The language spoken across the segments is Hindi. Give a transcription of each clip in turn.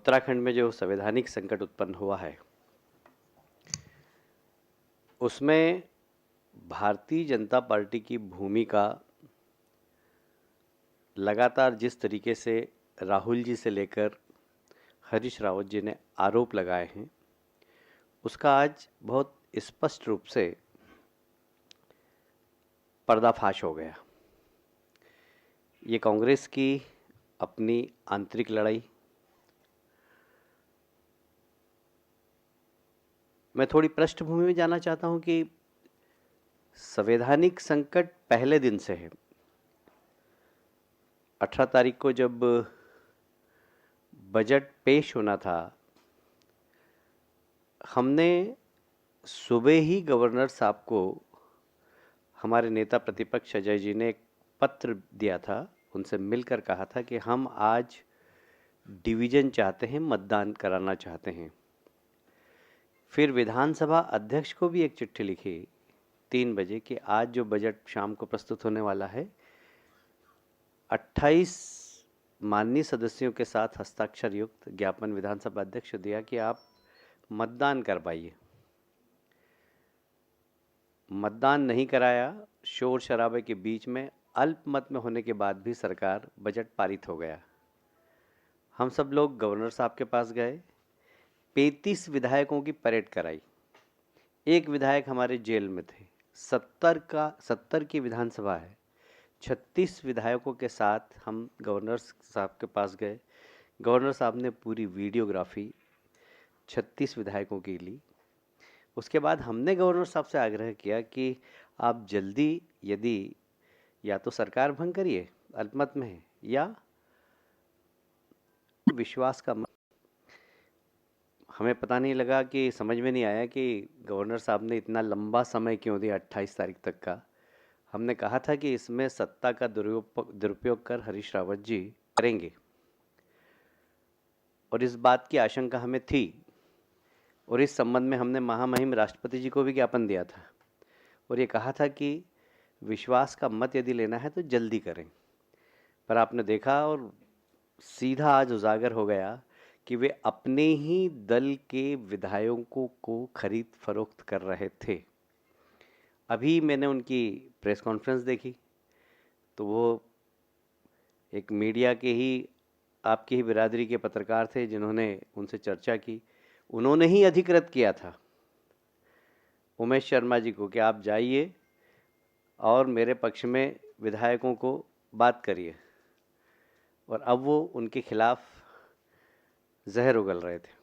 उत्तराखंड में जो संवैधानिक संकट उत्पन्न हुआ है उसमें भारतीय जनता पार्टी की भूमिका लगातार जिस तरीके से राहुल जी से लेकर हरीश रावत जी ने आरोप लगाए हैं उसका आज बहुत स्पष्ट रूप से पर्दाफाश हो गया। ये कांग्रेस की अपनी आंतरिक लड़ाई। मैं थोड़ी पृष्ठभूमि में जाना चाहता हूं कि संवैधानिक संकट पहले दिन से है। 18 तारीख को जब बजट पेश होना था, हमने सुबह ही गवर्नर साहब को हमारे नेता प्रतिपक्ष अजय जी ने एक पत्र दिया था, उनसे मिलकर कहा था कि हम आज डिवीजन चाहते हैं, मतदान कराना चाहते हैं। फिर विधानसभा अध्यक्ष को भी एक चिट्ठी लिखी 3 बजे कि आज जो बजट शाम को प्रस्तुत होने वाला है 28 माननीय सदस्यों के साथ हस्ताक्षर युक्त ज्ञापन विधानसभा अध्यक्ष को दिया कि आप मतदान करवाइए। मतदान नहीं कराया। शोर शराबे के बीच में अल्पमत में होने के बाद भी सरकार बजट पारित हो गया। हम सब लोग गवर्नर साहब के पास गए, 35 विधायकों की परेड कराई। एक विधायक हमारे जेल में थे। 70 की विधानसभा है, 36 विधायकों के साथ हम गवर्नर साहब के पास गए। गवर्नर साहब ने पूरी वीडियोग्राफी 36 विधायकों की ली। उसके बाद हमने गवर्नर साहब से आग्रह किया कि आप जल्दी यदि या तो सरकार भंग करिए, अल्पमत में है, या विश्वास का हमें पता नहीं लगा कि समझ में नहीं आया कि गवर्नर साहब ने इतना लंबा समय क्यों दिया 28 तारीख तक का। हमने कहा था कि इसमें सत्ता का दुरुपयोग कर हरीश रावत जी करेंगे और इस बात की आशंका हमें थी और इस संबंध में हमने महामहिम राष्ट्रपति जी को भी ज्ञापन दिया था और ये कहा था कि विश्वास का मत यदि लेना है तो जल्दी करें। पर आपने देखा और सीधा आज उजागर हो गया कि वे अपने ही दल के विधायकों को खरीद फरोख्त कर रहे थे। अभी मैंने उनकी प्रेस कॉन्फ्रेंस देखी तो वो एक मीडिया के ही आपकी ही बिरादरी के पत्रकार थे जिन्होंने उनसे चर्चा की। उन्होंने ही अधिकृत किया था उमेश शर्मा जी को कि आप जाइए और मेरे पक्ष में विधायकों को बात करिए, और अब वो उनके खिलाफ जहर उगल रहे थे।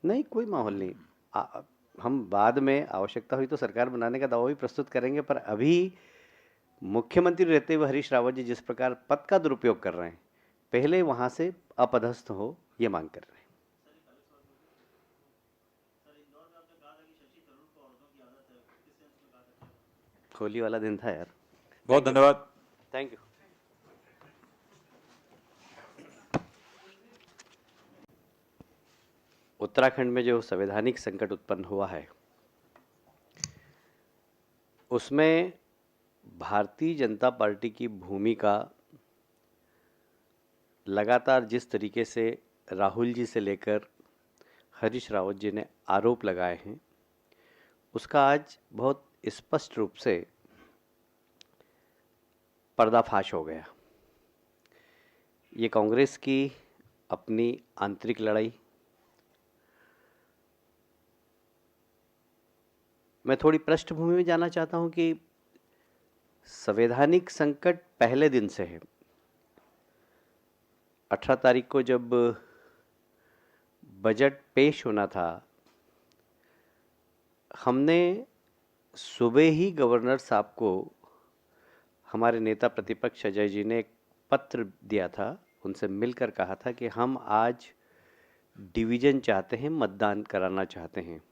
नहीं, कोई माहौल नहीं। हम बाद में आवश्यकता हुई तो सरकार बनाने का दावा भी प्रस्तुत करेंगे, पर अभी मुख्यमंत्री रहते हुए हरीश रावत जी जिस प्रकार पद का दुरुपयोग कर रहे हैं, पहले वहां से अपदस्थ हो ये मांग कर रहे हैं। होली वाला दिन था यार। बहुत धन्यवाद। Thank you. उत्तराखंड में जो संवैधानिक संकट उत्पन्न हुआ है उसमें भारतीय जनता पार्टी की भूमिका लगातार जिस तरीके से राहुल जी से लेकर हरीश रावत जी ने आरोप लगाए हैं, उसका आज बहुत स्पष्ट रूप से पर्दाफाश हो गया। ये कांग्रेस की अपनी आंतरिक लड़ाई, मैं थोड़ी पृष्ठभूमि में जाना चाहता हूं कि संवैधानिक संकट पहले दिन से है। 18 तारीख को जब बजट पेश होना था, हमने सुबह ही गवर्नर साहब को, हमारे नेता प्रतिपक्ष अजय जी ने एक पत्र दिया था, उनसे मिलकर कहा था कि हम आज डिवीजन चाहते हैं, मतदान कराना चाहते हैं।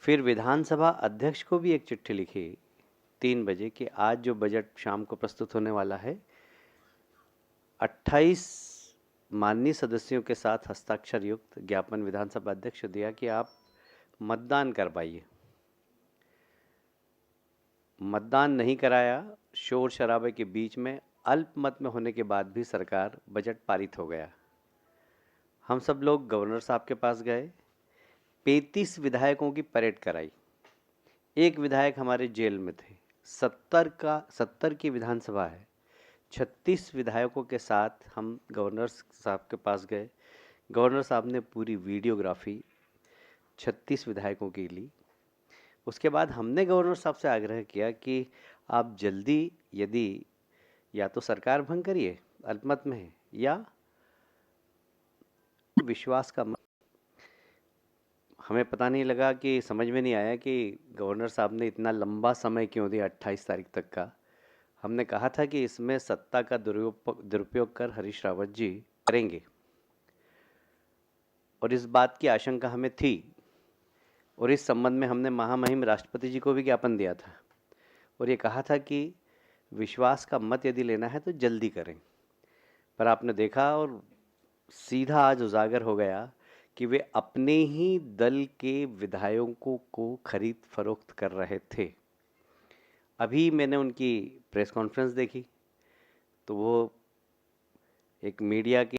फिर विधानसभा अध्यक्ष को भी एक चिट्ठी लिखी 3 बजे कि आज जो बजट शाम को प्रस्तुत होने वाला है, 28 माननीय सदस्यों के साथ हस्ताक्षर युक्त ज्ञापन विधानसभा अध्यक्ष दिया कि आप मतदान करवाइए। मतदान नहीं कराया, शोर शराबे के बीच में अल्पमत में होने के बाद भी सरकार बजट पारित हो गया। हम सब लोग गवर्नर साहब के पास गए, 35 विधायकों की परेड कराई। एक विधायक हमारे जेल में थे। 70 की विधानसभा है, 36 विधायकों के साथ हम गवर्नर साहब के पास गए। गवर्नर साहब ने पूरी वीडियोग्राफी 36 विधायकों की ली। उसके बाद हमने गवर्नर साहब से आग्रह किया कि आप जल्दी, यदि या तो सरकार भंग करिए, अल्पमत में है, या विश्वास का हमें पता नहीं लगा कि समझ में नहीं आया कि गवर्नर साहब ने इतना लंबा समय क्यों दिया 28 तारीख तक का। हमने कहा था कि इसमें सत्ता का दुरुपयोग कर हरीश रावत जी करेंगे, और इस बात की आशंका हमें थी, और इस संबंध में हमने महामहिम राष्ट्रपति जी को भी ज्ञापन दिया था, और ये कहा था कि विश्वास का मत यदि लेना है तो जल्दी करें। पर आपने देखा और सीधा आज उजागर हो गया कि वे अपने ही दल के विधायकों को खरीद फरोख्त कर रहे थे। अभी मैंने उनकी प्रेस कॉन्फ्रेंस देखी तो वो एक मीडिया की